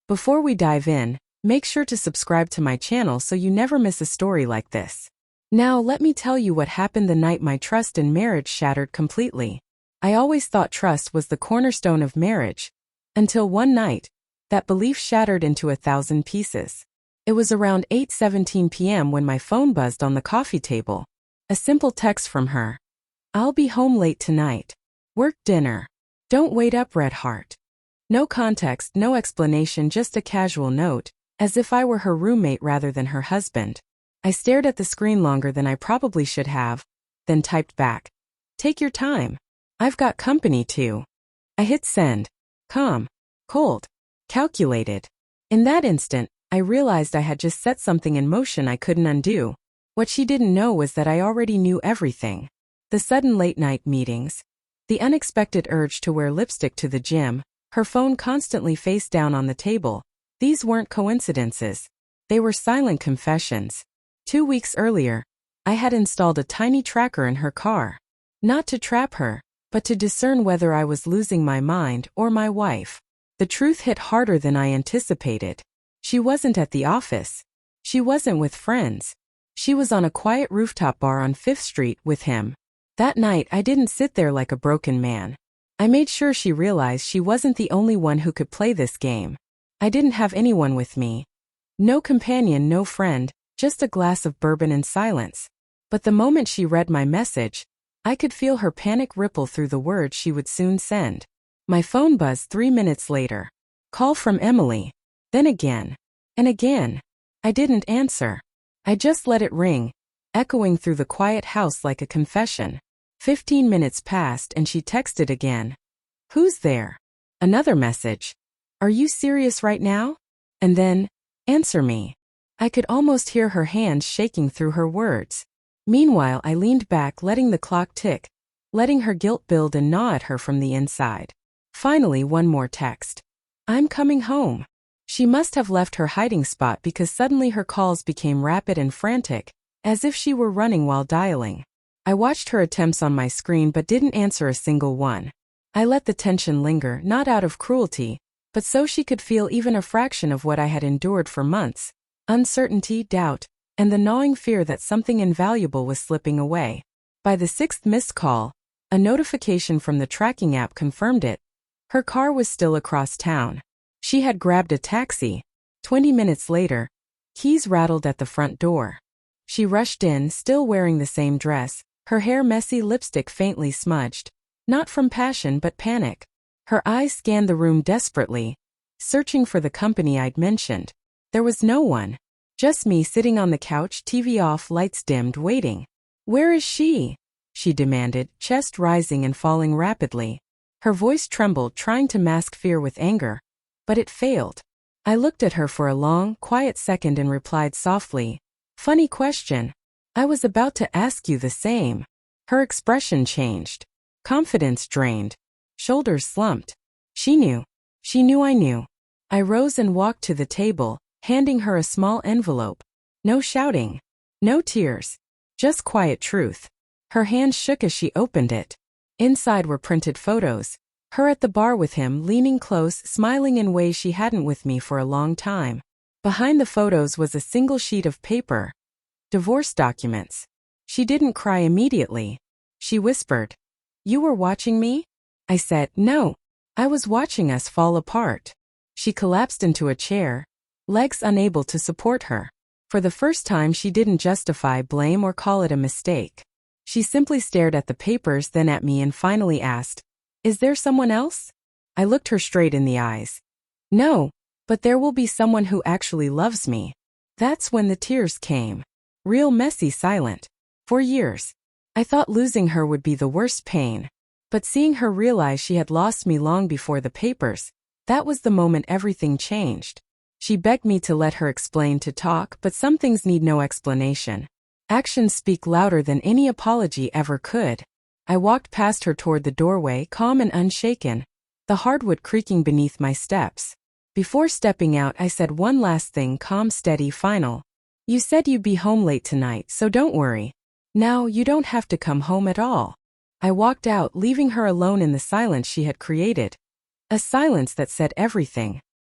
Before we dive in, make sure to subscribe to my channel so you never miss a story like this. Now let me tell you what happened the night my trust in marriage shattered completely. I always thought trust was the cornerstone of marriage. Until one night, that belief shattered into 1,000 pieces. It was around 8:17 p.m. when my phone buzzed on the coffee table. A simple text from her. "I'll be home late tonight. Work dinner. Don't wait up, red heart." No context, no explanation, just a casual note, as if I were her roommate rather than her husband. I stared at the screen longer than I probably should have, then typed back. "Take your time. I've got company too." I hit send. Calm, cold, calculated. In that instant, I realized I had just set something in motion I couldn't undo. What she didn't know was that I already knew everything. The sudden late-night meetings, the unexpected urge to wear lipstick to the gym, her phone constantly face down on the table. These weren't coincidences. They were silent confessions. 2 weeks earlier, I had installed a tiny tracker in her car. Not to trap her, but to discern whether I was losing my mind or my wife. The truth hit harder than I anticipated. She wasn't at the office. She wasn't with friends. She was on a quiet rooftop bar on 5th Street with him. That night, I didn't sit there like a broken man. I made sure she realized she wasn't the only one who could play this game. I didn't have anyone with me. No companion, no friend, just a glass of bourbon and silence. But the moment she read my message, I could feel her panic ripple through the words she would soon send. My phone buzzed 3 minutes later. Call from Emily. Then again. And again. I didn't answer. I just let it ring, echoing through the quiet house like a confession. 15 minutes passed and she texted again. "Who's there?" Another message. "Are you serious right now?" And then, "Answer me." I could almost hear her hands shaking through her words. Meanwhile, I leaned back, letting the clock tick, letting her guilt build and gnaw at her from the inside. Finally, one more text. "I'm coming home." She must have left her hiding spot because suddenly her calls became rapid and frantic, as if she were running while dialing. I watched her attempts on my screen but didn't answer a single one. I let the tension linger, not out of cruelty, but so she could feel even a fraction of what I had endured for months. Uncertainty, doubt, and the gnawing fear that something invaluable was slipping away. By the 6th missed call, a notification from the tracking app confirmed it. Her car was still across town. She had grabbed a taxi. 20 minutes later, keys rattled at the front door. She rushed in, still wearing the same dress, her hair messy, lipstick faintly smudged. Not from passion but panic. Her eyes scanned the room desperately, searching for the company I'd mentioned. There was no one. Just me sitting on the couch, TV off, lights dimmed, waiting. "Where is she?" she demanded, chest rising and falling rapidly. Her voice trembled, trying to mask fear with anger. But it failed. I looked at her for a long, quiet second and replied softly, "Funny question. I was about to ask you the same." Her expression changed. Confidence drained. Shoulders slumped. She knew. She knew I knew. I rose and walked to the table, handing her a small envelope. No shouting. No tears. Just quiet truth. Her hand shook as she opened it. Inside were printed photos. Her at the bar with him, leaning close, smiling in ways she hadn't with me for a long time. Behind the photos was a single sheet of paper. Divorce documents. She didn't cry immediately. She whispered, "You were watching me?" I said, "No. I was watching us fall apart." She collapsed into a chair, legs unable to support her. For the first time, she didn't justify, blame, or call it a mistake. She simply stared at the papers, then at me, and finally asked, "Is there someone else?" I looked her straight in the eyes. "No, but there will be someone who actually loves me." That's when the tears came. Real messy, silent. For years, I thought losing her would be the worst pain. But seeing her realize she had lost me long before the papers, that was the moment everything changed. She begged me to let her explain, to talk, but some things need no explanation. Actions speak louder than any apology ever could. I walked past her toward the doorway, calm and unshaken, the hardwood creaking beneath my steps. Before stepping out, I said one last thing, calm, steady, final. "You said you'd be home late tonight, so don't worry. Now you don't have to come home at all." I walked out, leaving her alone in the silence she had created. A silence that said everything.